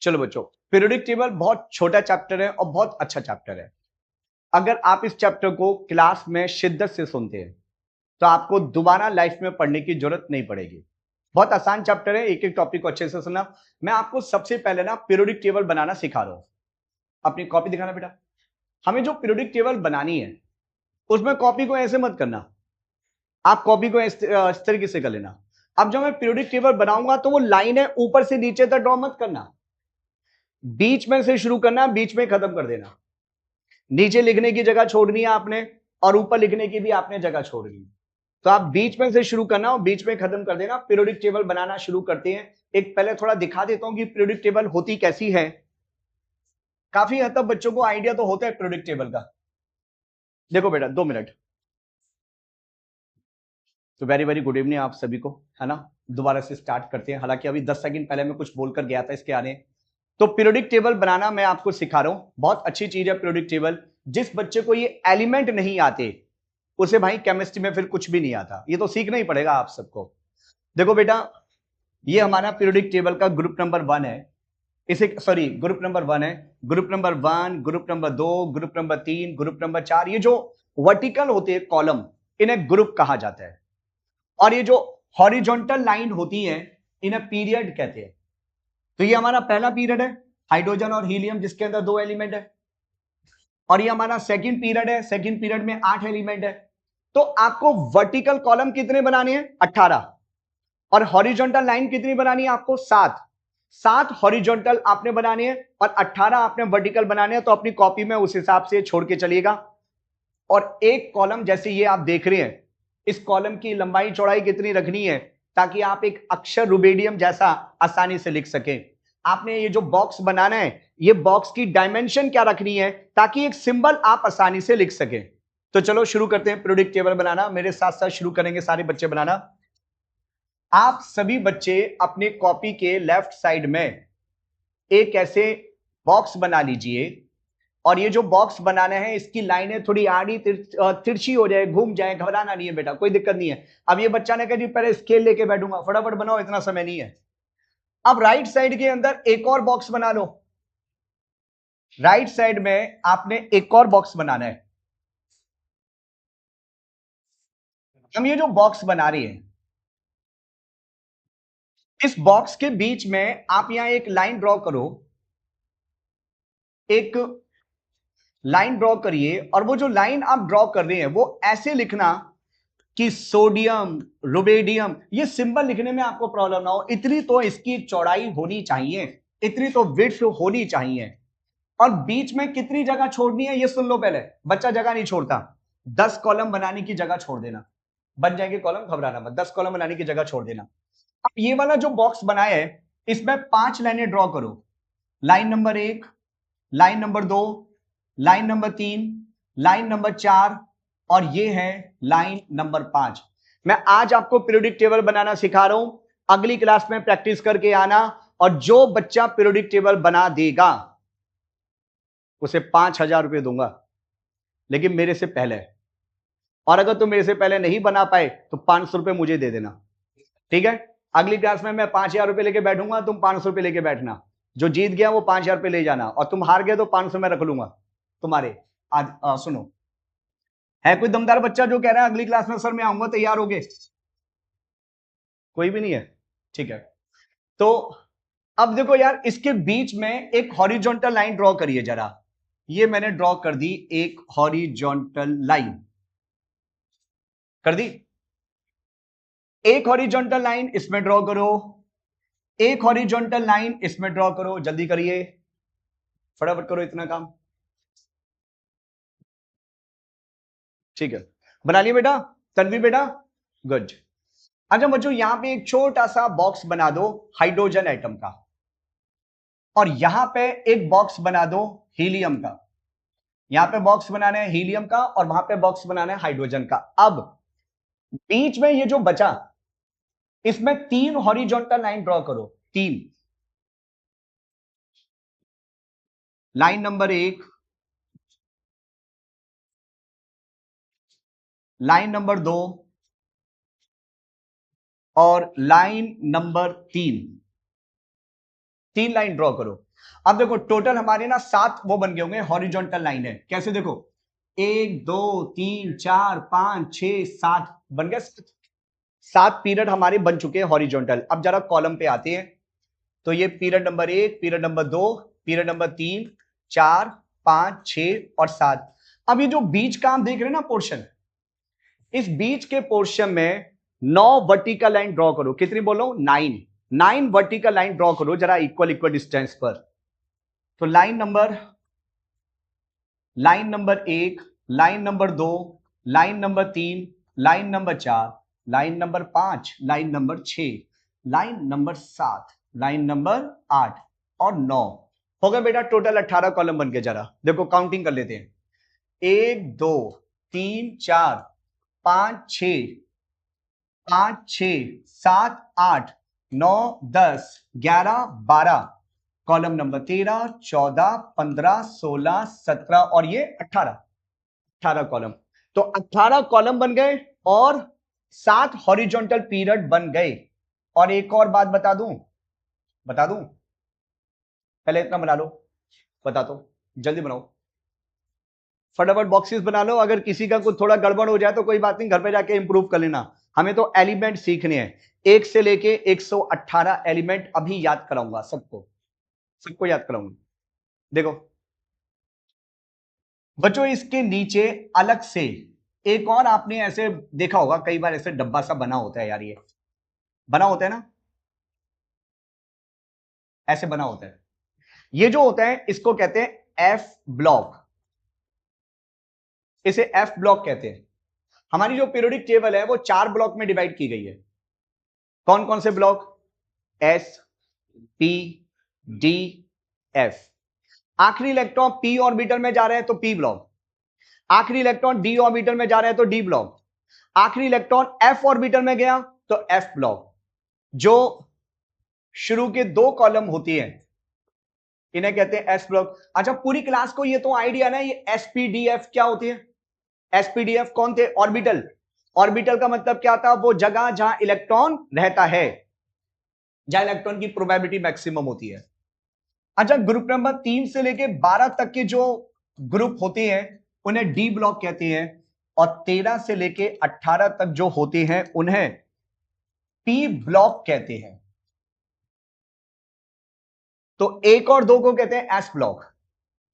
चलो बच्चों, periodic table बहुत छोटा चैप्टर है और बहुत अच्छा चैप्टर है। अगर आप इस चैप्टर को क्लास में शिद्दत से सुनते हैं तो आपको दोबारा लाइफ में पढ़ने की जरूरत नहीं पड़ेगी। बहुत आसान चैप्टर है, एक एक टॉपिक को अच्छे से सुनना। मैं आपको सबसे पहले ना पीरियोडिक टेबल बनाना सिखा रहा हूं। अपनी कॉपी दिखाना बेटा। हमें जो पीरियोडिक टेबल बनानी है उसमें कॉपी को ऐसे मत करना, आप कॉपी को इस तरीके से कर लेना। अब जब मैं पीरियोडिक टेबल बनाऊंगा तो वो लाइन है ऊपर से नीचे तक ड्रॉ मत करना, बीच में से शुरू करना, बीच में खत्म कर देना। नीचे लिखने की जगह छोड़नी है आपने और ऊपर लिखने की भी आपने जगह छोड़नी है। तो आप बीच में से शुरू करना और बीच में खत्म कर देना। पीरियोडिक टेबल बनाना शुरू करते हैं। एक पहले थोड़ा दिखा देता हूं कि पीरियोडिक टेबल होती कैसी है। काफी हद तक बच्चों को आइडिया तो होता है पीरियोडिक टेबल का। देखो बेटा, 2 मिनट। तो वेरी वेरी गुड इवनिंग आप सभी को, है ना। दोबारा से स्टार्ट करते हैं। हालांकि अभी 10 सेकंड पहले मैं कुछ बोलकर गया था इसके आने। तो पीरियोडिक टेबल बनाना मैं आपको सिखा रहा हूं, बहुत अच्छी चीज है पीरियोडिक टेबल। जिस बच्चे को ये एलिमेंट नहीं आते उसे भाई केमिस्ट्री में फिर कुछ भी नहीं आता, ये तो सीखना ही पड़ेगा आप सबको। देखो बेटा, ये हमारा पीरियोडिक टेबल का ग्रुप नंबर 1 है। इसे सॉरी, ग्रुप नंबर 1 है। Group number 1, group number 2, group number 3, group number 4, ये जो वर्टिकल होते हैं कॉलम, इन्हें ग्रुप कहा जाता है। और ये जो हॉरिजॉन्टल लाइन होती है इन्हें पीरियड कहते हैं। तो ये हमारा पहला पीरियड है, हाइड्रोजन और हीलियम, जिसके अंदर 2 एलिमेंट है। और ये हमारा सेकंड पीरियड है, सेकंड पीरियड में 8 एलिमेंट है। तो आपको वर्टिकल कॉलम कितने बनाने हैं? 18। और हॉरिजॉन्टल लाइन कितनी बनानी है आपको? 7। 7 हॉरिजॉन्टल आपने बनाने हैं और 18 आपने वर्टिकल बनाने हैं। तो अपनी कॉपी में उस हिसाब से छोड़ के चलिएगा। और एक कॉलम जैसे ये आप देख रहे हैं, इस कॉलम की लंबाई चौड़ाई कितनी रखनी है ताकि आप एक अक्षर रुबेडियम जैसा आसानी से लिख सकें। आपने ये जो बॉक्स बनाना है, ये बॉक्स की डायमेंशन क्या रखनी है ताकि एक सिंबल आप आसानी से लिख सकें। तो चलो शुरू करते हैं पीरियोडिक टेबल बनाना। मेरे साथ साथ शुरू करेंगे सारे बच्चे बनाना। आप सभी बच्चे अपने कॉपी के लेफ्ट साइड में एक ऐसे बॉक्स बना लीजिए। और ये जो बॉक्स बनाना है इसकी लाइनें थोड़ी आड़ी तिरछी हो जाए, घूम जाए, घबराना नहीं है बेटा, कोई दिक्कत नहीं है। अब ये बच्चा ने कहा जी पहले स्केल लेके बैठूंगा, फटाफट बनाओ, इतना समय नहीं है। अब राइट साइड के अंदर एक और बॉक्स बना लो। राइट साइड में आपने एक और बॉक्स बनाना है। हम ये जो बॉक्स बना रही है, इस बॉक्स के बीच में आप यहां एक लाइन ड्रॉ करो। एक लाइन ड्रॉ करिए और वो जो लाइन आप ड्रॉ कर रहे हैं वो ऐसे लिखना कि सोडियम, रुबेडियम, ये सिंबल लिखने में आपको प्रॉब्लम ना हो। इतनी तो इसकी चौड़ाई होनी चाहिए, इतनी तो विड्थ होनी चाहिए। और बीच में कितनी जगह छोड़नी है ये सुन लो पहले। बच्चा जगह नहीं छोड़ता। 10 कॉलम बनाने की जगह छोड़ देना। बन जाएंगे कॉलम, घबराना मत। 10 कॉलम बनाने की जगह छोड़ देना। अब ये वाला जो बॉक्स बनाया है इसमें 5 लाइनें ड्रॉ करो। Line number 1, line number 2, line number 3, line number 4 और ये है लाइन नंबर 5। मैं आज आपको पीरियोडिक टेबल बनाना सिखा रहा हूं। अगली क्लास में प्रैक्टिस करके आना। और जो बच्चा पीरियोडिक टेबल बना देगा उसे 5,000 रुपये दूंगा, लेकिन मेरे से पहले। और अगर तुम मेरे से पहले नहीं बना पाए तो 500 रुपये मुझे दे देना, ठीक है। अगली क्लास में मैं 5,000 रुपये लेके बैठूंगा, तुम 500 रुपये लेके बैठना। जो जीत गया वो 5,000 रुपये ले जाना और तुम हार गए तो 500 मैं रख लूंगा तुम्हारे। आज सुनो, है कोई दमदार बच्चा जो कह रहा है अगली क्लास में सर मैं आऊंगा, तैयार हो गए? कोई भी नहीं है, ठीक है। तो अब देखो यार, इसके बीच में एक हॉरिजॉन्टल लाइन ड्रॉ करिए जरा। ये मैंने ड्रॉ कर दी, एक हॉरिजॉन्टल लाइन कर दी। एक हॉरिजॉन्टल लाइन इसमें ड्रॉ करो। एक हॉरिजॉन्टल लाइन इसमें ड्रॉ करो, जल्दी करिए, फटाफट करो इतना काम। ठीक है, बना लिया बेटा? तन्वी बेटा, गुड। अच्छा बच्चों, यहां पे एक छोटा सा बॉक्स बना दो हाइड्रोजन एटम का। और यहां पे एक बॉक्स बना दो हीलियम का। यहां पे बॉक्स बनाना है हीलियम का और वहां पे बॉक्स बनाना है हाइड्रोजन का। अब बीच में ये जो बचा, इसमें 3 हॉरिजॉन्टल लाइन ड्रॉ करो। 3, लाइन नंबर 1, लाइन नंबर 2 और लाइन नंबर 3। 3 लाइन ड्रॉ करो। अब देखो टोटल हमारे ना 7 वो बन गए होंगे, हॉरिजॉन्टल लाइन है। कैसे देखो 1 2 3 4 5 6 7 बन गए, 7 पीरियड हमारे बन चुके हैं हॉरिजॉन्टल। अब जरा कॉलम पे आते हैं, तो ये period number 1, period number 2, period number 3 4 5 6 और 7। अब ये जो बीच का हम देख रहे हैं ना पोर्शन, इस बीच के पोर्शन में 9 वर्टिकल लाइन ड्रॉ करो। कितनी बोलो 9 वर्टिकल लाइन ड्रॉ करो जरा इक्वल इक्वल डिस्टेंस पर। तो line number 1, line number 2, line number 3, line number 4, line number 5, line number 6, line number 7, line number 8 और 9 हो गए बेटा। टोटल 18 कॉलम बन के, जरा देखो काउंटिंग कर लेते हैं। 1 2 3 4 5 6 7 8 9 10 11 12, कॉलम नंबर 13 14 15 16 17 और ये 18 कॉलम। तो 18 कॉलम बन गए और 7 हॉरिजॉन्टल पीरियड बन गए। और एक और बात बता दूं, पहले इतना बना लो, बता दो, जल्दी बनाओ, फटाफट बॉक्सेस बना लो। अगर किसी का कुछ थोड़ा गड़बड़ हो जाए तो कोई बात नहीं, घर पे जाके इंप्रूव कर लेना। हमें तो एलिमेंट सीखने हैं, 1 से लेके 118 एलिमेंट अभी याद कराऊंगा, सबको याद कराऊंगा। देखो बच्चों, इसके नीचे अलग से एक और आपने ऐसे देखा होगा, कई बार ऐसे डब्बा सा बना होता है यार, ये बना होता है ना, ऐसे बना होता है। ये जो होता है इसको कहते हैं एफ ब्लॉक, इसे एफ ब्लॉक कहते हैं। हमारी जो पीरियोडिक टेबल है वो 4 ब्लॉक में डिवाइड की गई है। कौन कौन से block? S P D F. आखिरी इलेक्ट्रॉन पी ऑर्बिटल में जा रहे हैं तो पी ब्लॉक, आखिरी इलेक्ट्रॉन डी ऑर्बिटल में जा रहे हैं तो डी ब्लॉक, आखिरी इलेक्ट्रॉन एफ ऑर्बिटल में गया तो एफ ब्लॉक। जो शुरू के 2 कॉलम होती हैं इन्हें कहते हैं एस ब्लॉक। अच्छा पूरी क्लास को ये तो आइडिया ना, ये एसपीडीएफ क्या होती है? एसपीडीएफ कौन थे? ऑर्बिटल। ऑर्बिटल का मतलब क्या था? वो जगह जहां इलेक्ट्रॉन रहता है, जहां इलेक्ट्रॉन की प्रोबेबिलिटी मैक्सिमम होती है। अच्छा ग्रुप नंबर 3 से लेके 12 तक के जो ग्रुप होते हैं उन्हें डी ब्लॉक कहते हैं, और 13 से लेके 18 तक जो होते हैं उन्हें पी ब्लॉक कहते हैं। तो 1 और 2 को कहते हैं एस ब्लॉक,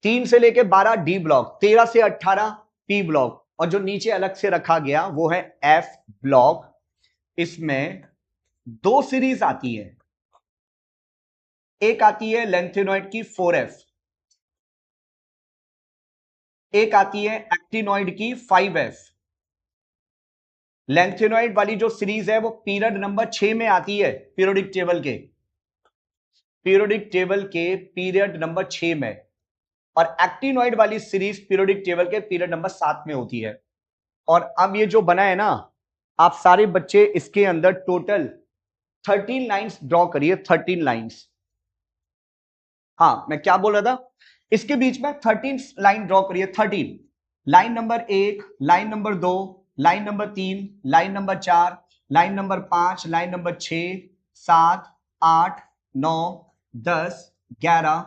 3 से लेके 12 डी ब्लॉक, 13 से 18 पी ब्लॉक, और जो नीचे अलग से रखा गया वो है एफ ब्लॉक। इसमें 2 सीरीज आती है, एक आती है लेंथेनॉइड की 4f, एक आती है एक्टिनॉइड की 5f। लेंथेनॉइड वाली जो सीरीज है वो पीरियड नंबर 6 में आती है, पीरियोडिक टेबल के पीरियड नंबर 6 में, और एक्टिनॉइड वाली सीरीज पीरियोडिक टेबल के पीरियड नंबर 7 में होती है। और अब ये जो बना है ना, आप सारे बच्चे इसके अंदर टोटल 13 लाइंस ड्रॉ करिए, 13 लाइंस। हाँ मैं क्या बोल रहा था, इसके बीच में 13 लाइन ड्रॉ करिए, 13 line number 1, line number 2, line number 3, line number 4, line number 5, line number 6 7 8 9 10 11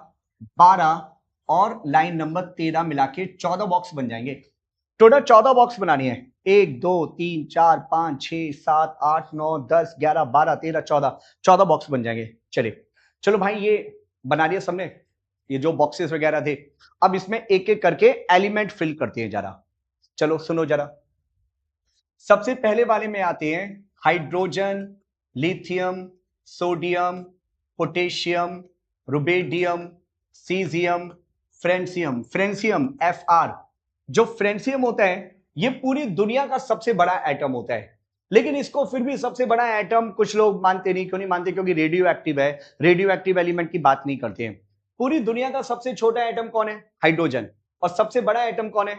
12 और लाइन नंबर 13 मिला के 14 बॉक्स बन जाएंगे। टोटल 14 बॉक्स बनानी है, 1 2 3 4 5 6 7 8 9 10 11 12 13 14 बॉक्स बन जाएंगे। चलिए चलो भाई, ये बना लिया सबने, ये जो बॉक्सेस वगैरह थे। अब इसमें एक एक करके एलिमेंट फिल करते हैं जरा। चलो सुनो जरा, सबसे पहले वाले में आते हैं hydrogen, lithium, sodium, potassium, rubidium, caesium, francium Fr। जो फ्रेंसियम होता है ये पूरी दुनिया का सबसे बड़ा एटम होता है, लेकिन इसको फिर भी सबसे बड़ा एटम कुछ लोग मानते नहीं। क्यों नहीं मानते? क्योंकि रेडियो एक्टिव है, रेडियो एक्टिव एलिमेंट की बात नहीं करते हैं। पूरी दुनिया का सबसे छोटा एटम कौन है? हाइड्रोजन। और सबसे बड़ा एटम कौन है?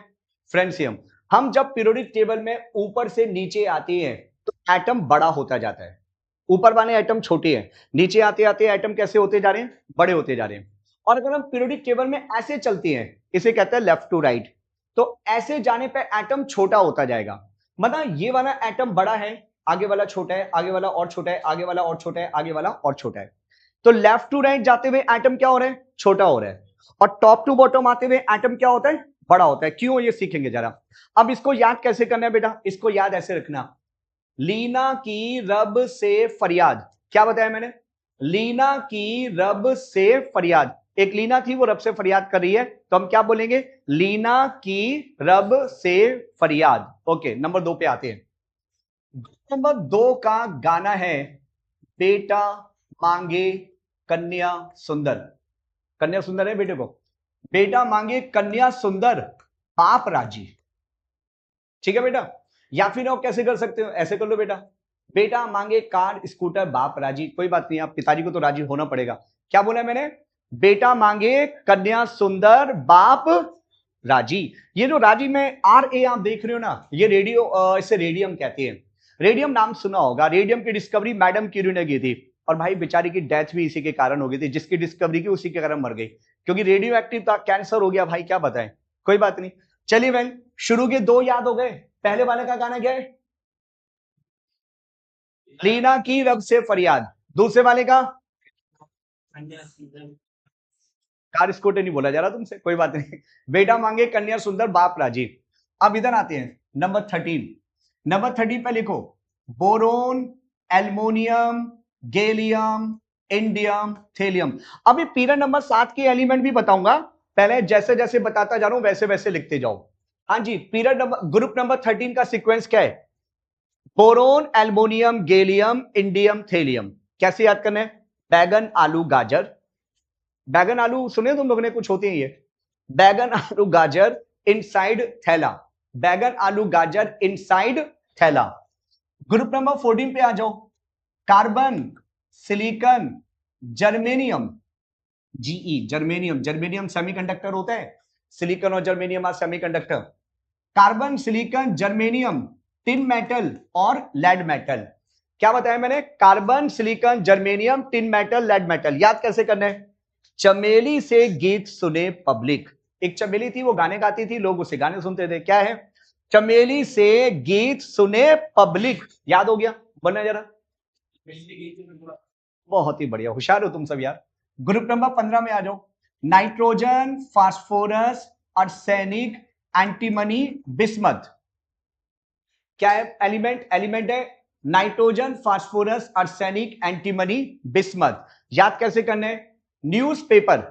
फ्रेंसियम। हम जब पीरियोडिक टेबल में ऊपर से नीचे आते हैं तो एटम बड़ा होता जाता है, ऊपर वाले एटम छोटे हैं, नीचे आते आते एटम कैसे होते जा रहे हैं? बड़े होते जा रहे हैं। और अगर हम पीरियोडिक टेबल में ऐसे चलते हैं, इसे कहते हैं लेफ्ट टू राइट, तो ऐसे जाने पे एटम छोटा होता जाएगा। मतलब ये वाला एटम बड़ा है, आगे वाला छोटा है, आगे वाला और छोटा है, आगे वाला और छोटा है, आगे वाला और छोटा है। तो लेफ्ट टू राइट जाते हुए एटम क्या हो रहा है, छोटा हो रहा है, और टॉप टू बॉटम आते हुए एटम क्या होता है, बड़ा होता है। क्यों, ये सीखेंगे जरा। अब इसको याद कैसे करना है बेटा, इसको याद ऐसे रखना, लीना की रब से फरियाद, क्या बताया मैंने, लीना की रब से फरियाद, एक लीना थी वो रब से फरियाद कर रही है, तो हम क्या बोलेंगे, लीना की रब से फरियाद। ओके, नंबर 2 पे आते हैं। नंबर 2 का गाना है बेटा मांगे कन्या सुंदर। कन्या सुंदर है बेटे को, बेटा मांगे कन्या सुंदर बाप राजी। ठीक है बेटा, या फिर आप कैसे कर सकते हो, ऐसे कर लो बेटा, बेटा मांगे कार स्कूटर बाप राजी। कोई बात नहीं, आप पिताजी को तो राजी होना पड़ेगा। क्या बोला मैंने, बेटा मांगे कन्या सुंदर बाप राजी। ये जो राजी में आर ए आप देख रहे हो ना, ये रेडियो, इसे रेडियम कहते हैं। रेडियम नाम सुना होगा, रेडियम की डिस्कवरी मैडम क्यूरी ने की थी, और भाई बेचारी की डेथ भी इसी के कारण हो गई थी, जिसकी डिस्कवरी की उसी के कारण मर गई, क्योंकि रेडियो एक्टिव था, कैंसर हो गया भाई, क्या बताएं। कोई बात नहीं, चलिए बहन, शुरू के 2 याद हो गए। पहले वाले का गाना क्या है, लीना की रब से फरियाद। दूसरे वाले का कार स्कूटर नहीं बोला जा रहा तुमसे, कोई बात नहीं। बेटा मांगे कन्या सुंदर बाप राजी। अब इधर आते हैं नंबर 13। नंबर 13 पे लिखो boron, aluminium, gallium, indium, thallium. अभी पीरियड नंबर 7 के एलिमेंट भी बताऊंगा, पहले जैसे जैसे बताता जा रहा हूं वैसे वैसे लिखते जाओ। हाँ जी, पीरियड नंबर, ग्रुप नंबर 13 का सीक्वेंस क्या है, boron, aluminium, gallium, indium, thallium. कैसे याद करना है, बैगन आलू गाजर, बैगन आलू सुने तुम लोगों ने, कुछ होते हैं ये, बैगन आलू गाजर इनसाइड थैला, बैगन आलू गाजर इनसाइड थैला। ग्रुप नंबर 14 पे आ जाओ, carbon, silicon, germanium, GE, germanium, germanium semiconductor होता है, सिलिकॉन और germanium are semiconductor. Carbon, silicon, germanium, tin metal और लेड मेटल। क्या बताया मैंने, carbon, silicon, germanium, tin metal, lead metal. याद कैसे करना है, चमेली से गीत सुने पब्लिक। एक चमेली थी, वो गाने गाती थी, लोग उसे गाने सुनते थे। क्या है, चमेली से गीत सुने पब्लिक। याद हो गया, बनना जरा, बहुत ही बढ़िया, होशियार हो तुम सब यार। ग्रुप नंबर 15 में आ जाओ, nitrogen, phosphorus, arsenic, antimony, bismuth. क्या है एलिमेंट, एलिमेंट है nitrogen, phosphorus, arsenic, antimony, bismuth. याद कैसे करने, न्यूज़पेपर,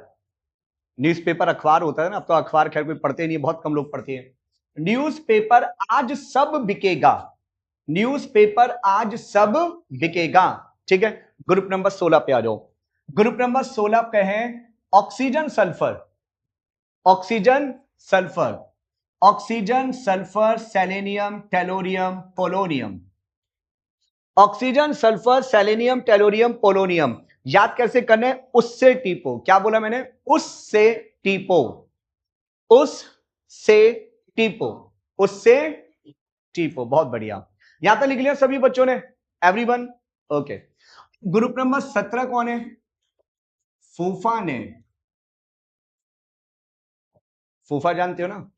न्यूज़पेपर अखबार होता है ना, अब तो अखबार खैर कोई पढ़ते नहीं, बहुत कम लोग पढ़ते हैं। न्यूज़पेपर आज सब बिकेगा, न्यूज़पेपर आज सब बिकेगा। ठीक है, ग्रुप नंबर 16 पे आ जाओ। ग्रुप नंबर 16 पे है oxygen sulphur, oxygen sulphur, oxygen sulphur, selenium, tellurium, polonium. Oxygen sulphur, selenium, tellurium, polonium. याद कैसे करने, उससे टीपो। क्या बोला मैंने, उससे टीपो, उससे टीपो, उससे टीपो। बहुत बढ़िया, यहां तक लिख लिया सभी बच्चों ने, एवरीवन। ओके, ग्रुप नंबर 17 कौन है, फूफा ने, फूफा जानते हो ना,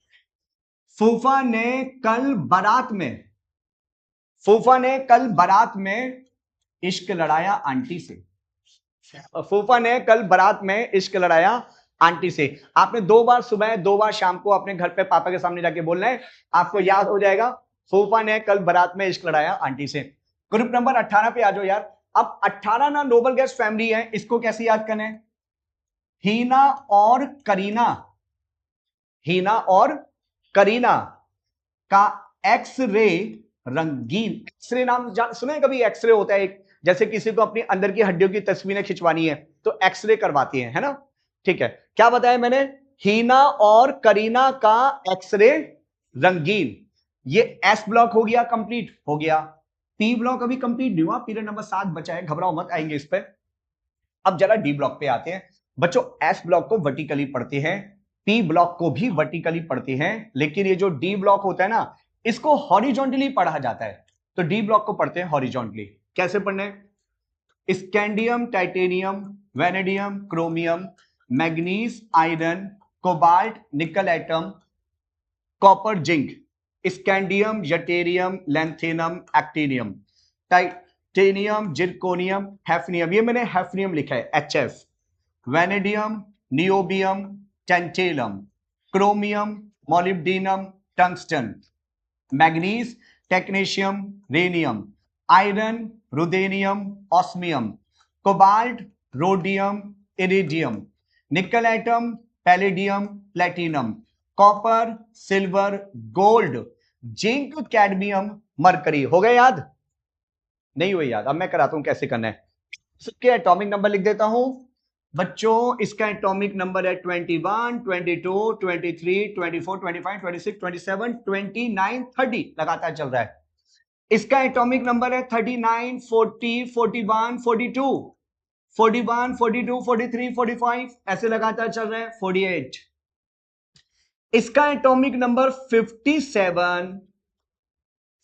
फूफा ने कल बारात में, फूफा ने कल बारात में इश्क लड़ाया आंटी से, फूफा ने कल बारात में इश्क लड़ाया आंटी से। आपने 2 बार सुबह 2 बार शाम को अपने घर पे पापा के सामने जाके बोलना है, आपको याद हो जाएगा, फूफा ने कल बारात में इश्क लड़ाया आंटी से। ग्रुप नंबर 18 पे आ जाओ यार। अब 18 ना नोबल गेस्ट फैमिली है, इसको कैसे याद करना है, हीना और करीना, हीना और करीना का एक्सरे रंगीन। एक्सरे नाम सुने हैं कभी, एक्सरे होता है एक, जैसे किसी को अपनी अंदर की हड्डियों की तस्वीरें खिंचवानी है तो एक्सरे करवाती है ना। ठीक है, क्या बताया मैंने, हीना और करीना का एक्सरे रंगीन। ये एस ब्लॉक हो गया, कंप्लीट हो गया। पी ब्लॉक अभी कंप्लीट नहीं हुआ, पीरियड नंबर 7 बचा है, घबराओ मत, आएंगे इस पे। अब जरा डी ब्लॉक पे आते हैं बच्चों। एस ब्लॉक को वर्टिकली पढ़ते हैं, पी ब्लॉक को भी वर्टिकली पढ़ते हैं, लेकिन ये जो डी ब्लॉक होता है ना, इसको हॉरिजॉन्टली पढ़ा जाता है, तो डी ब्लॉक को पढ़ते हैं हॉरिजॉन्टली। कैसे पढ़ने, scandium, titanium, vanadium, chromium, manganese, iron, cobalt, nickel atom, copper, zinc, scandium, yttrium, lanthanum, actinium. Titanium, zirconium, hafnium. ये मैंने हैफनियम लिखा है HF। Vanadium, niobium, tantalum, chromium, molybdenum, tungsten, manganese, technetium, rhenium, iron, ruthenium, osmium, cobalt, rhodium, iridium, nickel atom, palladium, platinum, copper, silver, gold, zinc, cadmium, mercury. हो गए याद? नहीं हुए याद? अब मैं कराता हूं कैसे करना है। इसके एटॉमिक नंबर लिख देता हूं बच्चों। इसका एटॉमिक नंबर है 21, 22, 23, 24, 25, 26, 27, 29, 30 लगातार चल रहा है। इसका एटॉमिक नंबर है 39, 40, 41, 42, 41, 42, 43, 45 ऐसे लगातार चल रहा है। 48। इसका एटॉमिक नंबर 57।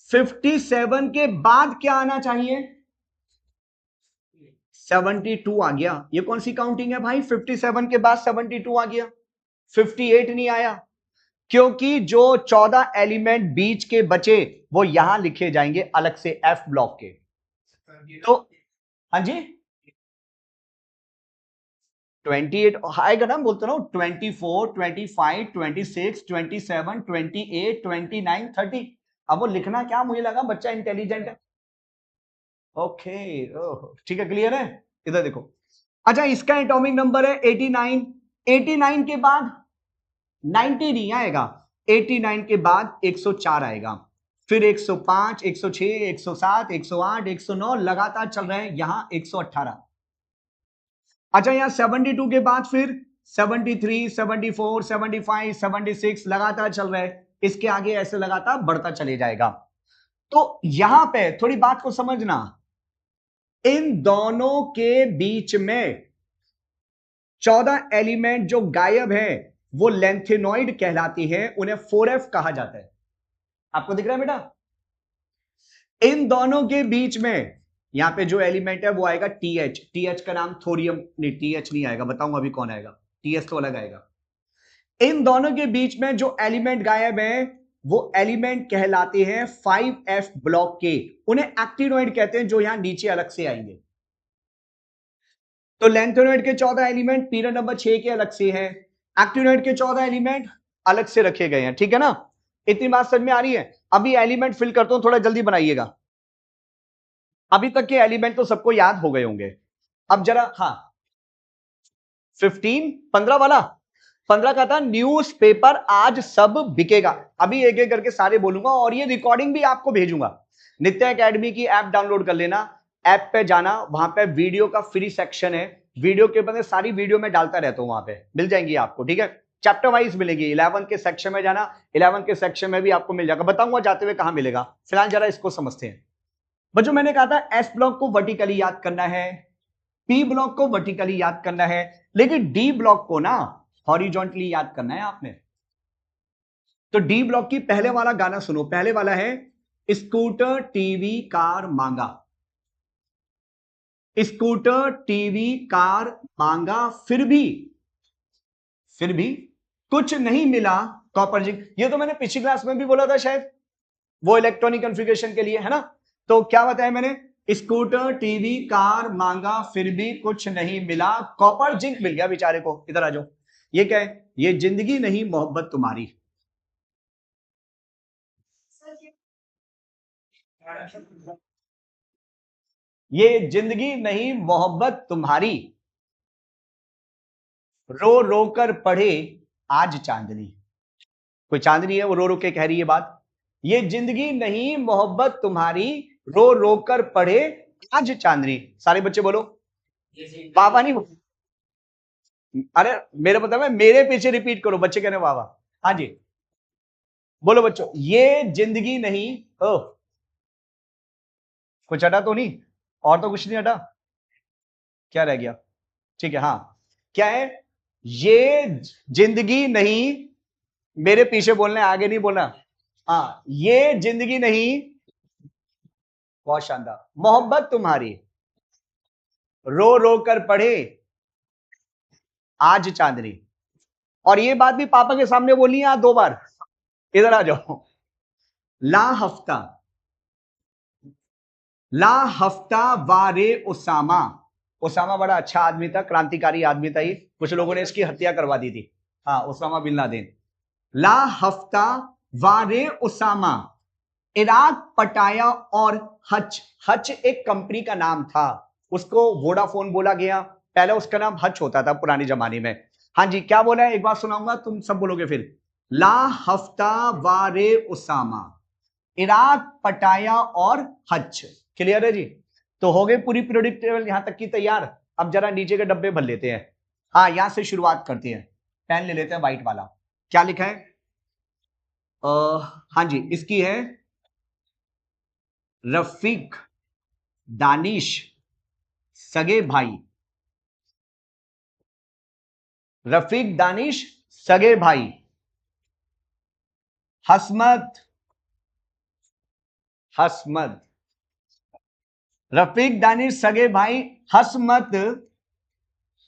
57 के बाद क्या आना चाहिए? 72 आ गया। ये कौन सी काउंटिंग है भाई? 57 के बाद 72 आ गया। 58 नहीं आया क्योंकि जो 14 एलिमेंट बीच के बचे वो यहां लिखे जाएंगे अलग से एफ ब्लॉक के। तो हाँ जी 28 आएगा ना, बोलते ना 24, 25, 26, 27, 28, 29, 30। अब वो लिखना क्या, मुझे लगा बच्चा इंटेलिजेंट है। ओके ठीक है, क्लियर है। इधर देखो। अच्छा इसका एटॉमिक नंबर है 89। 89 के बाद 90 नहीं आएगा। 89 के बाद 104 आएगा, फिर 105, 106, 107, 108, 109 लगातार चल रहे हैं, यहां 118। अच्छा यहां 72 के बाद फिर 73, 74, 75, 76 लगातार चल रहा है। इसके आगे ऐसे लगातार बढ़ता चले जाएगा। तो यहां पे थोड़ी बात को समझना, इन दोनों के बीच में 14 एलिमेंट जो गायब है वो लेंथेनॉइड कहलाती है, उन्हें 4F कहा जाता है। आपको दिख रहा है बेटा? इन दोनों के बीच में यहां पे जो एलिमेंट है वो आएगा TH। TH का नाम थोरियम नहीं, TH नहीं आएगा, बताऊंगा अभी कौन आएगा। TS तो अलग आएगा। इन दोनों के बीच में जो एलिमेंट गायब है वो एलिमेंट कहलाते हैं 5F ब्लॉक के, उन्हें एक्टिनोइड कहते हैं, जो यहां नीचे अलग से आएंगे। तो लेंथेनॉइड के 14 एलिमेंट पीरियड नंबर 6 के अलग से हैं, एक्टिनोइड के 14 एलिमेंट अलग से रखे गए हैं। ठीक है ना? इतनी बात समझ में आ रही है? अभी एलिमेंट फिल करता हूं, थोड़ा जल्दी बनाइएगा। अभी तक के एलिमेंट तो सबको याद हो गए होंगे। अब जरा हाँ 15, 15 वाला 15 का था न्यूज़पेपर आज सब बिकेगा। अभी एक एक करके सारे बोलूंगा और ये रिकॉर्डिंग भी आपको भेजूंगा। नित्य एकेडमी की ऐप डाउनलोड कर लेना, ऐप पे जाना, वहां पे वीडियो का फ्री सेक्शन है, वीडियो के बदले सारी वीडियो में डालता रहता हूं, वहां पे मिल जाएंगी आपको। ठीक है, चैप्टर वाइज मिलेगी। 11 के सेक्शन में जाना, 11 के सेक्शन में भी आपको मिल जाएगा, बताऊंगा जाते हुए कहां मिलेगा। फिलहाल जरा इसको समझते हैं बच्चों। मैंने कहा था एस ब्लॉक को वर्टिकली याद करना है, पी ब्लॉक को वर्टिकली याद करना है, लेकिन डी ब्लॉक को ना हॉरिजॉन्टली याद करना है आपने। तो डी ब्लॉक की पहले वाला गाना सुनो। पहले वाला है स्कूटर टीवी कार मांगा, स्कूटर टीवी कार मांगा, फिर भी कुछ नहीं मिला कॉपर जिंक। ये तो मैंने पिछली क्लास में भी बोला था शायद, वो इलेक्ट्रॉनिक कॉन्फ़िगरेशन के लिए है ना। तो क्या बताया मैंने? स्कूटर टीवी कार मांगा फिर भी कुछ नहीं मिला, कॉपर जिंक मिल गया बेचारे को। इधर आ जाओ। ये क्या है? ये जिंदगी नहीं मोहब्बत तुम्हारी। ये जिंदगी नहीं मोहब्बत तुम्हारी, रो रो कर पढ़े आज चांदनी। कोई चांदनी है वो रो रो के कह रही है बात। ये जिंदगी नहीं मोहब्बत तुम्हारी, रो रो कर पढ़े आज चांदनी। सारे बच्चे बोलो बाबा नहीं। अरे मेरे मतलब है, मेरे पीछे रिपीट करो, बच्चे कहने बाबा। हाँ जी बोलो बच्चों, ये जिंदगी नहीं। ओ कुछ हटा तो नहीं? और तो कुछ नहीं हटा? क्या रह गया? ठीक है हाँ, क्या है? ये जिंदगी नहीं, मेरे पीछे बोलना है, आगे नहीं बोलना। हाँ ये जिंदगी नहीं, बहुत शानदार, मोहब्बत तुम्हारी, रो रो कर पढ़े आज चांदनी। और ये बात भी पापा के सामने बोलनी है 2 बार। इधर आ जाओ। ला हफ्ता, ला हफ्ता वारे उसामा। उसामा बड़ा अच्छा आदमी था, क्रांतिकारी आदमी था ये, कुछ लोगों ने इसकी हत्या करवा दी थी। हाँ, उसामा बिन लादेन। ला हफ्ता वारे उसामा, इराक पटाया और हच। हच एक कंपनी का नाम था, उसको वोडाफोन बोला गया, पहले उसका नाम हच होता था पुराने जमाने में। हाँ जी, क्या बोला है, एक बार सुनाऊंगा, तुम सब बोलोगे फिर। ला हफ्ता वारे उसामा, इराक पटाया और हच। क्लियर है जी? तो हो गई पूरी पीरियोडिक टेबल यहां तक की तैयार। अब जरा नीचे के डब्बे भर लेते हैं। हाँ, यहां से शुरुआत करते हैं। पेन ले लेते हैं व्हाइट वाला। क्या लिखा है? हाँ जी, इसकी है रफीक दानिश सगे भाई। रफीक दानिश सगे भाई। हसमत, हसमत। रफीक दानिश सगे भाई, हसमत,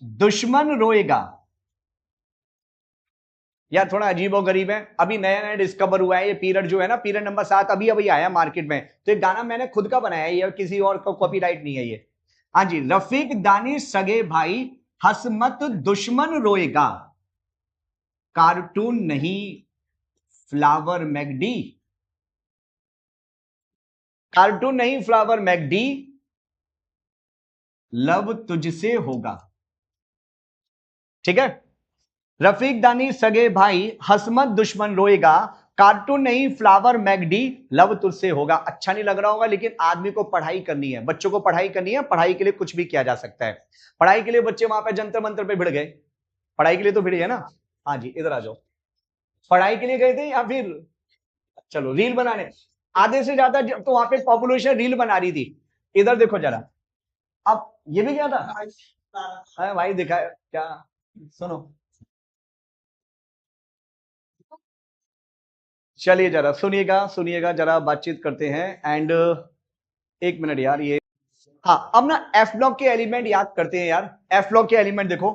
दुश्मन रोएगा। यार थोड़ा अजीब और गरीब है, अभी नया नया डिस्कवर हुआ है ये पीरियड जो है ना, पीरियड नंबर 7 अभी अभी आया मार्केट में। तो एक गाना मैंने खुद का बनाया है, ये किसी और का कॉपीराइट नहीं है ये। हाँ जी, रफीक दानिश सगे भाई, हसमत दुश्मन रोएगा। कार्टून नहीं फ्लावर मैगडी, कार्टून नहीं फ्लावर मैगडी, लव तुझसे होगा। ठीक है? रफीक दानी सगे भाई, हसमत दुश्मन रोएगा, कार्टून नहीं फ्लावर मैगडी, लव तुझसे होगा। अच्छा नहीं लग रहा होगा, लेकिन आदमी को पढ़ाई करनी है, बच्चों को पढ़ाई करनी है, पढ़ाई के लिए कुछ भी किया जा सकता है। पढ़ाई के लिए बच्चे वहां पे जंतर मंतर पे भिड़ गए, पढ़ाई के लिए तो भिड़े है ना। हाँ जी, इधर आ जाओ। पढ़ाई के लिए गए थे या फिर चलो रील बनाने? आधे से ज्यादा तो वहां पे पॉपुलेशन रील बना रही थी। इधर देखो जरा, अब ये भी क्या था? अरे भाई दिखा क्या, सुनो, चलिए जरा सुनिएगा, सुनिएगा जरा, बातचीत करते हैं। एंड एक मिनट यार, ये हाँ, अब ना एफ ब्लॉक के एलिमेंट याद करते हैं यार। एफ ब्लॉक के एलिमेंट देखो,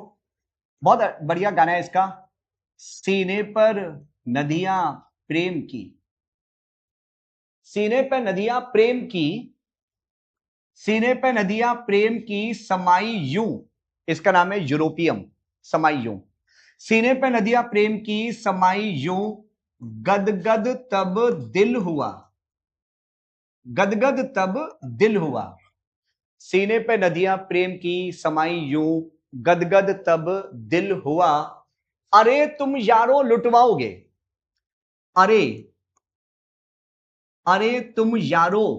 बहुत बढ़िया गाना है इसका। सीने पर नदियां प्रेम की, सीने पर नदियां प्रेम की, सीने पे नदियां प्रेम की समाई यूं, इसका नाम है यूरोपियम। समाई यूं, सीने पे नदियां प्रेम की समाई यूं, गदगद तब दिल हुआ, गदगद तब दिल हुआ। सीने पे नदियां प्रेम की समाई यूं, गदगद तब दिल हुआ। अरे तुम यारों लुटवाओगे, अरे, अरे तुम यारों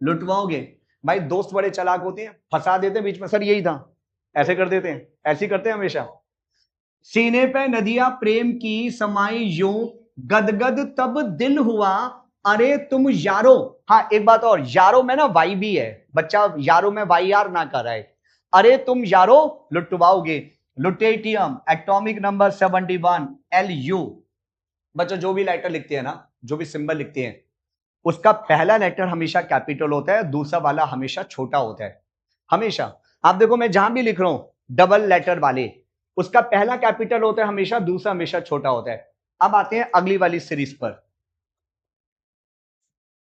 लुटवाओगे। भाई दोस्त बड़े चालाक होते हैं, फंसा देते हैं बीच में, सर यही था, ऐसे कर देते हैं, ऐसे ही करते हैं हमेशा। सीने पे नदियां प्रेम की समाई यूं, गदगद तब दिल हुआ। अरे तुम यारो, हाँ एक बात और, यारो में ना वाई भी है, बच्चा यारो में वाई आर ना कर रहा है। अरे तुम यारो लुटवाओगे, लुटेटियम एटॉमिक नंबर 71 LU। बच्चों जो भी लेटर लिखते हैं ना, जो भी सिंबल लिखते हैं, उसका पहला लेटर हमेशा कैपिटल होता है, दूसरा वाला हमेशा छोटा होता है, हमेशा। आप देखो मैं जहां भी लिख रहा हूं डबल लेटर वाले, उसका पहला कैपिटल होता है हमेशा, दूसरा हमेशा छोटा होता है। अब आते हैं अगली वाली सीरीज पर।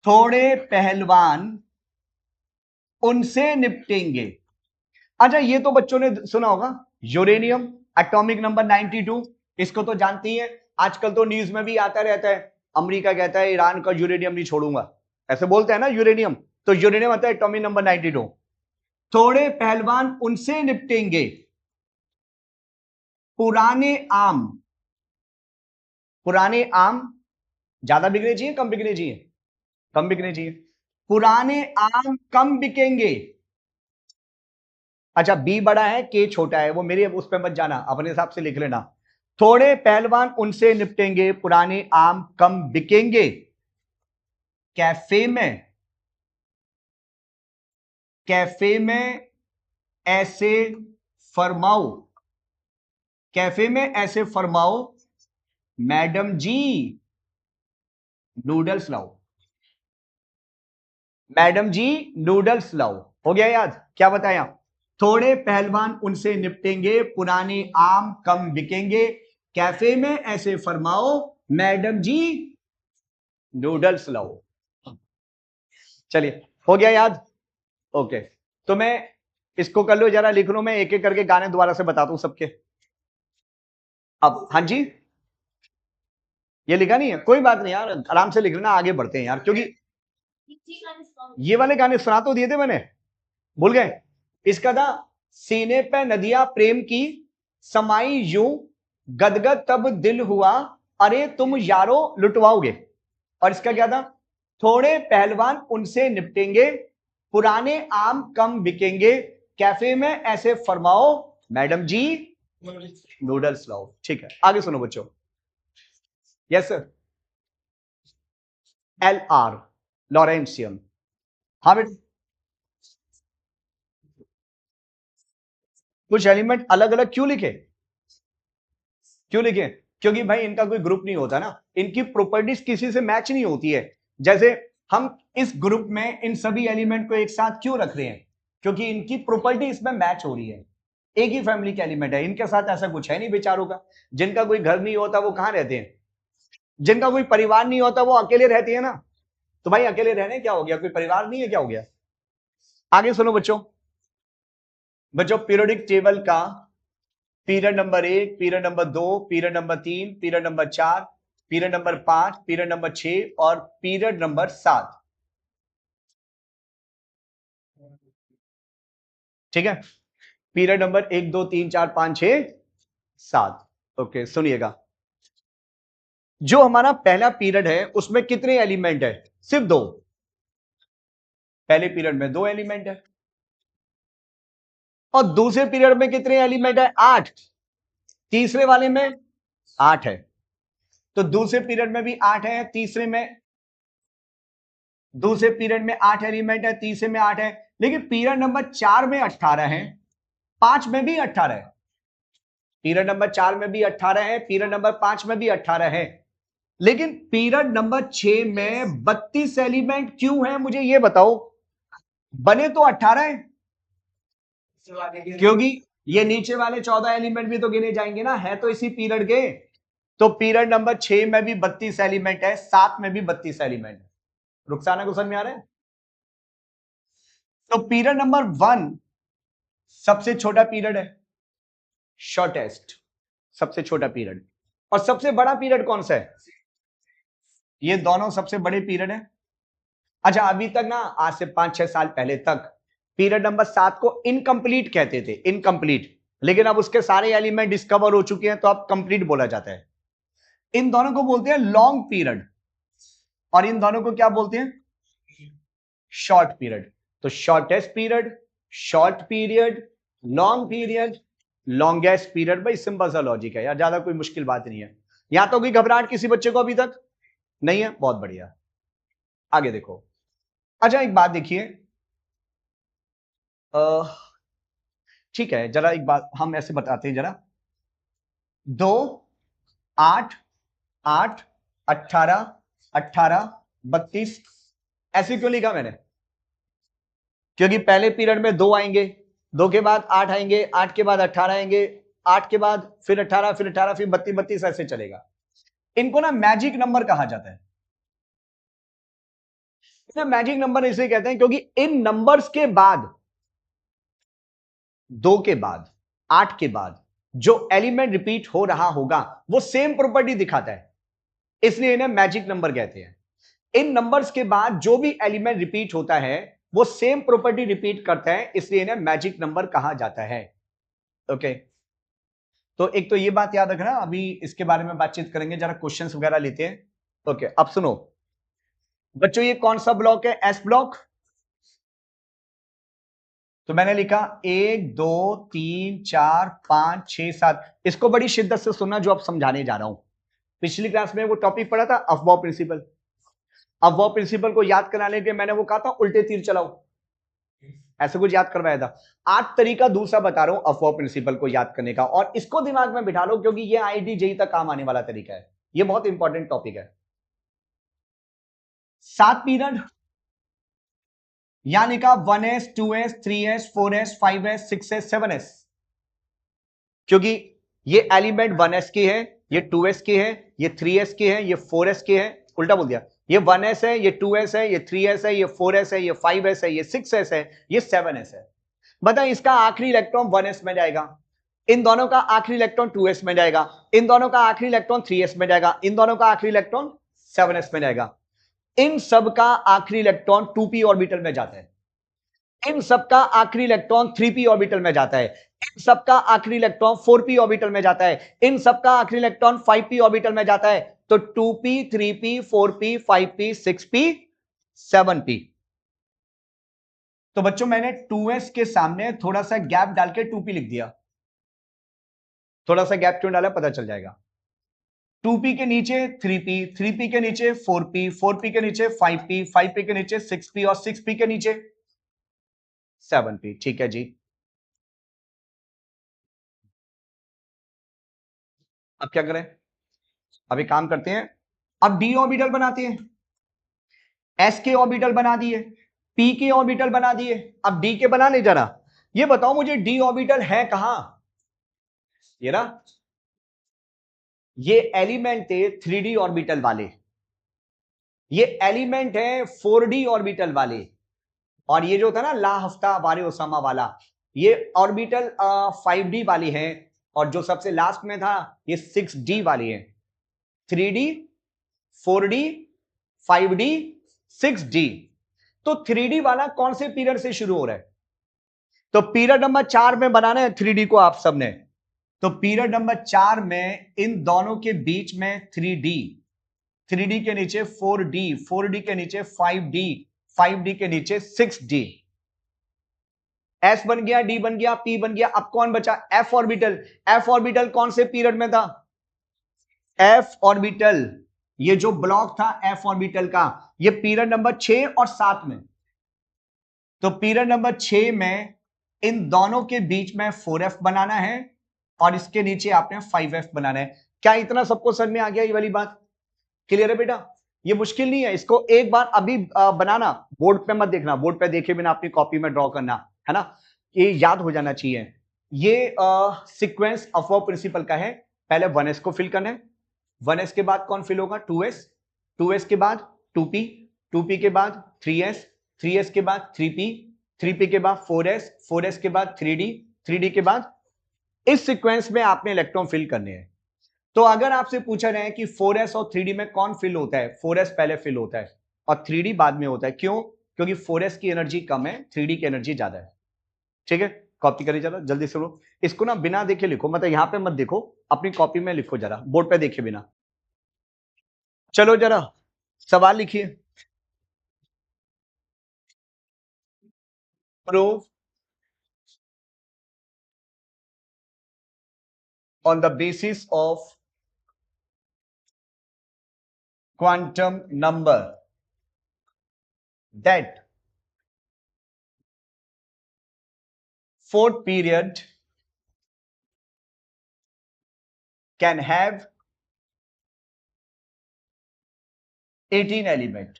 थोड़े पहलवान उनसे निपटेंगे। अच्छा ये तो बच्चों ने सुना होगा, यूरेनियम एटॉमिक नंबर 92, इसको तो जानती है, आजकल तो न्यूज में भी आता रहता है। अमेरिका कहता है ईरान का यूरेनियम नहीं छोड़ूंगा, ऐसे बोलते हैं ना यूरेनियम, तो यूरेनियम आता है एटॉमिक नंबर 92। थोड़े पहलवान उनसे निपटेंगे, पुराने आम, पुराने आम ज्यादा बिकने चाहिए कम बिकने चाहिए? कम बिकने चाहिए। पुराने आम कम बिकेंगे। अच्छा बी बड़ा है के छोटा है, वो मेरे उस पर मत जाना, अपने हिसाब से लिख लेना। थोड़े पहलवान उनसे निपटेंगे, पुराने आम कम बिकेंगे। कैफे में, कैफे में ऐसे फरमाओ, कैफे में ऐसे फरमाओ, मैडम जी नूडल्स लाओ, मैडम जी नूडल्स लाओ। हो गया याद? क्या बताया? थोड़े पहलवान उनसे निपटेंगे, पुराने आम कम बिकेंगे, कैफे में ऐसे फरमाओ, मैडम जी नूडल्स लाओ। चलिए, हो गया याद? ओके, तो मैं इसको कर लो जरा, लिख लो, मैं एक एक करके गाने दोबारा से बताता हूं सबके। अब हाँ जी, ये लिखा नहीं है, कोई बात नहीं यार, आराम से लिख लेना, आगे बढ़ते हैं यार, क्योंकि ये वाले गाने सुना तो दिए थे मैंने, भूल गए? इसका था सीने पे नदियां प्रेम की समाई यूं, गदगद तब दिल हुआ, अरे तुम यारो लुटवाओगे। और इसका क्या था? थोड़े पहलवान उनसे निपटेंगे, पुराने आम कम बिकेंगे, कैफे में ऐसे फरमाओ मैडम जी नूडल्स लाओ। ठीक है, आगे सुनो बच्चों। Yes sir, LR lawrencium. हाँ बेटा, कुछ एलिमेंट अलग अलग क्यों लिखे? क्यों लिखे? क्योंकि भाई इनका कोई ग्रुप नहीं होता ना, इनकी प्रॉपर्टीज किसी से मैच नहीं होती है। जैसे हम इस ग्रुप में इन सभी एलिमेंट को एक साथ क्यों रख रहे हैं? क्योंकि इनकी प्रॉपर्टी इसमें मैच हो रही है, एक ही फैमिली के एलिमेंट है, इनके साथ ऐसा कुछ है नहीं बेचारों का। जिनका कोई घर नहीं होता वो कहां रहते हैं? जिनका कोई परिवार नहीं होता वो अकेले रहते हैं ना। तो भाई अकेले रहने क्या हो गया, कोई परिवार नहीं है क्या हो गया? आगे सुनो बच्चों। बच्चों पीरियोडिक टेबल का period number 1, period number 2, period number 3, period number 4, period number 5, period number 6 और पीरियड नंबर 7। ठीक है, पीरियड नंबर 1 2 3 4 5 6 7। ओके सुनिएगा, जो हमारा पहला पीरियड है उसमें कितने एलिमेंट है? सिर्फ 2। पहले पीरियड में 2 एलिमेंट है। और दूसरे पीरियड में कितने एलिमेंट है? 8। तीसरे वाले में 8 है। तो दूसरे पीरियड में भी 8 है, तीसरे में, दूसरे पीरियड में 8 एलिमेंट है, तीसरे में 8 है। लेकिन पीरियड नंबर 4 में 18 है, 5 में भी 18 है। पीरियड नंबर 4 में भी 18 है, पीरियड नंबर 5 में भी 18 है। लेकिन पीरियड नंबर 6 में 32 एलिमेंट क्यों है, मुझे यह बताओ। बने तो 18 है, क्योंकि ये नीचे वाले 14 एलिमेंट भी तो गिने जाएंगे ना, है तो इसी पीरियड के। तो पीरियड नंबर 6 में भी 32 एलिमेंट है, 7 में भी 32 एलिमेंट है। रुखसाना को समझ में आ रहा है? तो पीरियड नंबर 1 सबसे छोटा पीरियड है, शॉर्टेस्ट, सबसे छोटा पीरियड। और सबसे बड़ा पीरियड कौन सा है? ये दोनों सबसे बड़े पीरियड है। अच्छा अभी तक ना, आज से 5-6 साल पहले तक पीरियड नंबर 7 को इनकम्प्लीट कहते थे, इनकम्प्लीट। लेकिन अब उसके सारे एलिमेंट डिस्कवर हो चुके हैं तो अब कंप्लीट बोला जाता है। इन दोनों को बोलते हैं लॉन्ग पीरियड, और इन दोनों को क्या बोलते हैं? Short period. तो shortest period, short period, long period, longest period. भाई सिंपल सा लॉजिक है यार, ज्यादा कोई मुश्किल बात नहीं है। यहां तो कोई घबराहट किसी बच्चे को अभी तक नहीं है? बहुत बढ़िया, आगे देखो। अच्छा एक बात देखिए, ठीक है जरा एक बात हम ऐसे बताते हैं जरा। 2, 8, 8, 18, 18, 32 ऐसे क्यों लिखा मैंने? क्योंकि पहले पीरियड में 2 आएंगे, 2 के बाद 8 आएंगे, 8 के बाद 18 आएंगे, 8 के बाद फिर 18, फिर 18, फिर 32, 32 ऐसे चलेगा। इनको ना मैजिक नंबर कहा जाता है। इसे मैजिक नंबर इसलिए कहते हैं क्योंकि इन नंबर्स के बाद, 2 के बाद, 8 के बाद जो एलिमेंट रिपीट हो रहा होगा वो सेम प्रॉपर्टी दिखाता है, इसलिए इन्हें मैजिक नंबर कहते हैं। इन नंबर्स के बाद जो भी एलिमेंट रिपीट होता है वो सेम प्रॉपर्टी रिपीट करता है, इसलिए इन्हें मैजिक नंबर कहा जाता है। ओके, तो एक तो ये बात याद रखना, अभी इसके बारे में बातचीत करेंगे, जरा क्वेश्चंस वगैरह लेते हैं। ओके अब सुनो बच्चों, ये कौन सा ब्लॉक है? S block. तो मैंने लिखा 1 2 3 4 5 6 7। इसको बड़ी शिद्दत से सुनना जो अब समझाने जा रहा हूं। पिछली क्लास में वो टॉपिक पढ़ा था अफवाह प्रिंसिपल। अफवाह प्रिंसिपल को याद कराने के मैंने वो कहा था उल्टे तीर चलाओ, ऐसे कुछ याद करवाया था। आज तरीका दूसरा बता रहा हूं अफवाह प्रिंसिपल को याद करने का, और इसको दिमाग में बिठा लो क्योंकि ये आईआईटी जेईई तक काम आने वाला तरीका है, ये बहुत इंपॉर्टेंट टॉपिक है। 7 पीरियड, यानी का 1s 2s 3s 4s 5s 6s 7s, क्योंकि ये एलिमेंट 1s की है, ये 2s की है, ये 3s की है, ये 4s की है, उल्टा बोल दिया, ये 1s है, ये 2s है, ये 3s है, ये 4s है, ये 5s है, ये 6s है, ये 7s है। बताइए इसका आखिरी इलेक्ट्रॉन 1s में जाएगा, इन दोनों का आखिरी इलेक्ट्रॉन 2s में जाएगा, इन दोनों का आखिरी इलेक्ट्रॉन 3s में जाएगा, इन दोनों का आखिरी इलेक्ट्रॉन 7s में जाएगा। इन सब का आखिरी इलेक्ट्रॉन 2p ऑर्बिटल में जाता है, इन सब का आखिरी इलेक्ट्रॉन 3p ऑर्बिटल में जाता है, इन सब का आखिरी इलेक्ट्रॉन 4p ऑर्बिटल में जाता है, इन सब का आखिरी इलेक्ट्रॉन 5p ऑर्बिटल में जाता है। तो 2p 3p 4p 5p 6p 7p। तो बच्चों मैंने 2s के सामने थोड़ा सा गैप डाल के 2p लिख दिया। थोड़ा सा गैप क्यों डाला पता चल जाएगा। 2p के नीचे 3p, 3p के नीचे 4p, 4p के नीचे 5p, 5p के नीचे 6p और 6p के नीचे 7p। ठीक है जी। अब क्या करें, अभी काम करते हैं। अब d ऑर्बिटल बनाते हैं, s के ऑर्बिटल बना दिए, p के ऑर्बिटल बना दिए, अब d के बना ले जरा। ये बताओ मुझे d ऑर्बिटल है कहां। ये ना, ये एलिमेंट थे 3d ऑर्बिटल वाले, ये एलिमेंट है 4d ऑर्बिटल वाले, और ये जो था ना ला हफ्ता बारे ओसामा वाला, ये ऑर्बिटल 5d वाली है, और जो सबसे लास्ट में था ये 6d वाली है। 3d 4d 5d 6d। तो 3d वाला कौन से पीरियड से शुरू हो रहा है। तो पीरियड नंबर 4 में बनाना है 3d को आप सबने। तो पीरियड नंबर 4 में इन दोनों के बीच में 3d, 3d के नीचे 4d, 4d के नीचे 5d, 5d के नीचे 6d। s बन गया, d बन गया, p बन गया। अब कौन बचा, f ऑर्बिटल। f ऑर्बिटल कौन से पीरियड में था, f ऑर्बिटल, ये जो ब्लॉक था f ऑर्बिटल का, ये पीरियड नंबर 6 और 7 में। तो पीरियड नंबर 6 में इन दोनों के बीच में 4f बनाना है, और इसके नीचे आपने 5f बनाना है। क्या इतना सबको समझ में आ गया, ये वाली बात क्लियर है बेटा। ये मुश्किल नहीं है, इसको एक बार अभी बनाना, बोर्ड पे मत देखना, बोर्ड पे देखे बिना अपनी कॉपी में ड्रॉ करना है ना, ये याद हो जाना चाहिए। ये सीक्वेंस अफो प्रिंसिपल का है। पहले 1s को फिल करना है, 1s के बाद कौन फिल होगा, 2s, 2s के बाद 2p, 2p के बाद 3s, 3s के बाद 3p, 3p के बाद 4s, 4s के बाद 3d, 3d के बाद, इस सीक्वेंस में आपने इलेक्ट्रॉन फिल करने हैं। तो अगर आपसे पूछा जाए कि 4s और 3d में कौन फिल होता है, 4s पहले फिल होता है और 3d बाद में होता है। क्यों, क्योंकि 4s की एनर्जी कम है, 3d की एनर्जी ज्यादा है। ठीक है, कॉपी करिए जरा जल्दी से लो। इसको ना बिना देखे लिखो, मतलब यहां पे मत देखो, अपनी कॉपी में लिखो जरा, बोर्ड पे देखे बिना। चलो जरा सवाल लिखिए। Prove on the basis of quantum number that fourth period can have 18 element.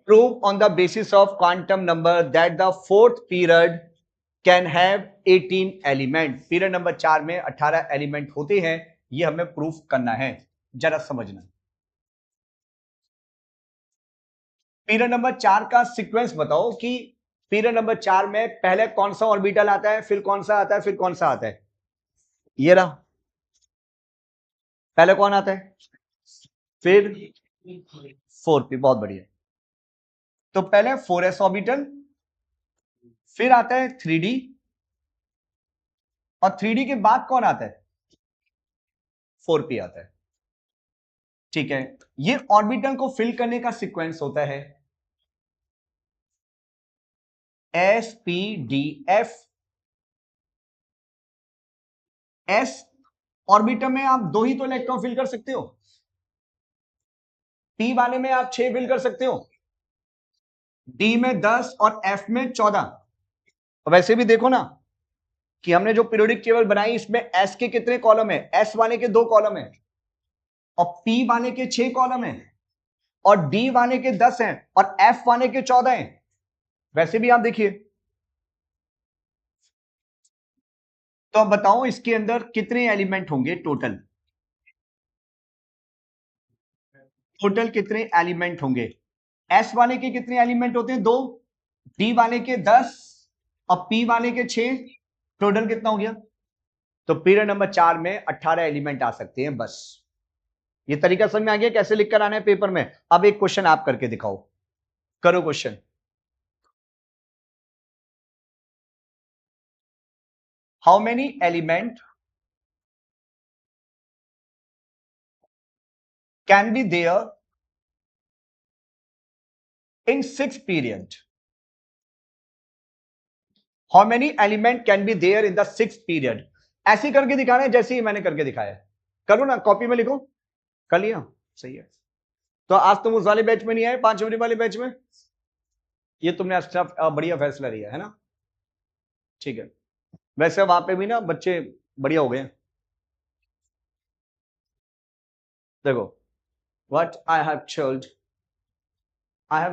Prove on the basis of quantum number that the fourth period can have 18 element. Period number 4 में 18 एलिमेंट होते हैं, ये हमें प्रूफ करना है, जरा समझना। Period number 4 का सीक्वेंस बताओ कि पीरियड नंबर 4 में पहले कौन सा ऑर्बिटल आता है, फिर कौन सा आता है, फिर कौन सा आता है। ये रहा, पहले कौन आता है, फिर 4p। बहुत बढ़िया। तो पहले 4s ऑर्बिटल, फिर आता है 3d, और 3d के बाद कौन आता है, 4p आता है। ठीक है, ये ऑर्बिटल को फिल करने का सीक्वेंस होता है s p d f। s orbital में आप 2 ही तो इलेक्ट्रॉन फिल कर सकते हो, p वाले में आप 6 फिल कर सकते हो, d में 10 और f में 14। वैसे भी देखो ना कि हमने जो पीरियोडिक टेबल बनाई इसमें s के कितने कॉलम है, s वाले के 2 कॉलम है, और p वाले के 6 कॉलम है, और d वाले के 10 हैं, और f वाले के 14 हैं। वैसे भी आप देखिए, तो अब बताओ इसके अंदर कितने एलिमेंट होंगे टोटल। टोटल कितने एलिमेंट होंगे? एस वाले के कितने एलिमेंट होते हैं? 2, डी वाले के 10 और पी वाले के 6, टोटल कितना हो गया? तो पीरियड नंबर 4 में 18 एलिमेंट आ सकते हैं बस। ये तरीका समझ में आ गया कैसे लिखकर आना है पेपर में? अब एक क्वेश्चन आप करके दिखाओ, करो question. How many element can be there in 6 period? How many element can be there in the 6 period? ऐसे करके दिखाना है जैसे ही मैंने करके दिखाया है। करो ना, कॉपी में लिखो। कर लिया? सही है। तो आज तुम उस वाले बैच में नहीं आए, 5 जनवरी वाले बैच में? ये तुमने अच्छा बढ़िया फैसला लिया है ना? ठीक है। वैसे वहां पे भी ना बच्चे बढ़िया हो गए। देखो, what I have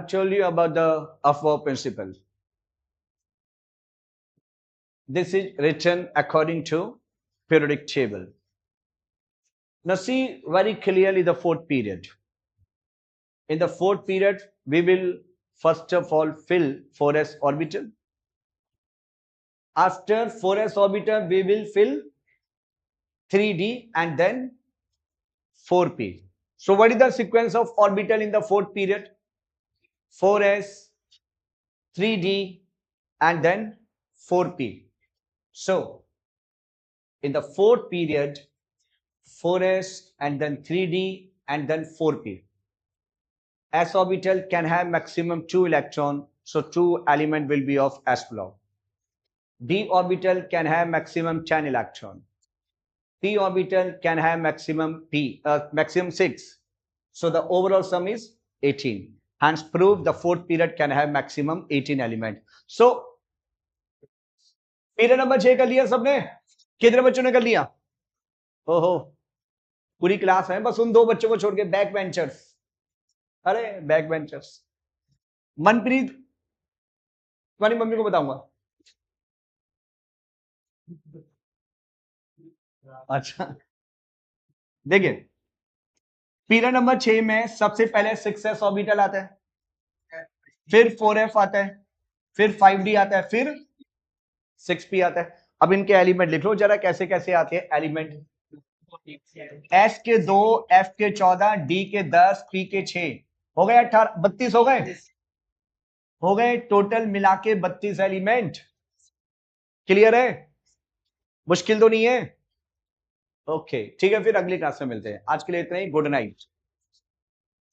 told you about the Afwa principle. This is written according to periodic table. Now see very clearly the fourth period. In the fourth period, we will first of all fill 4s orbital. After 4s orbital, we will fill 3d and then 4p. So what is the sequence of orbital in the fourth period? 4s, 3d and then 4p. So in the fourth period, 4s and then 3d and then 4p. S orbital can have maximum 2 electron, so 2 element will be of s block. D orbital can have maximum 10 electron. P orbital can have maximum 6. So the overall sum is 18. Hence prove the fourth period can have maximum 18 element. So period number 6 कर लिया सबने? कितने बच्चों ने कर लिया? ओहो, पूरी क्लास है, बस उन 2 बच्चों को छोड़ के, बैक बेंचर्स। अरे बैक बेंचर्स। मनप्रीत, तुम्हारी मम्मी को बताऊंगा। अच्छा, देखिए पीरियड नंबर 6 में सबसे पहले 6s ऑर्बिटल आता है, फिर 4f आता है, फिर 5d आता है, फिर 6p आता है। अब इनके एलिमेंट लिख लो जरा, कैसे कैसे आते हैं एलिमेंट। s के 2, f के 14, d के 10, p के 6, हो गए 18, 32 हो गए टोटल मिला के 32 एलिमेंट। क्लियर है? मुश्किल तो नहीं है? ओके ठीक है, फिर अगली क्लास में मिलते हैं। आज के लिए इतना ही। Good night.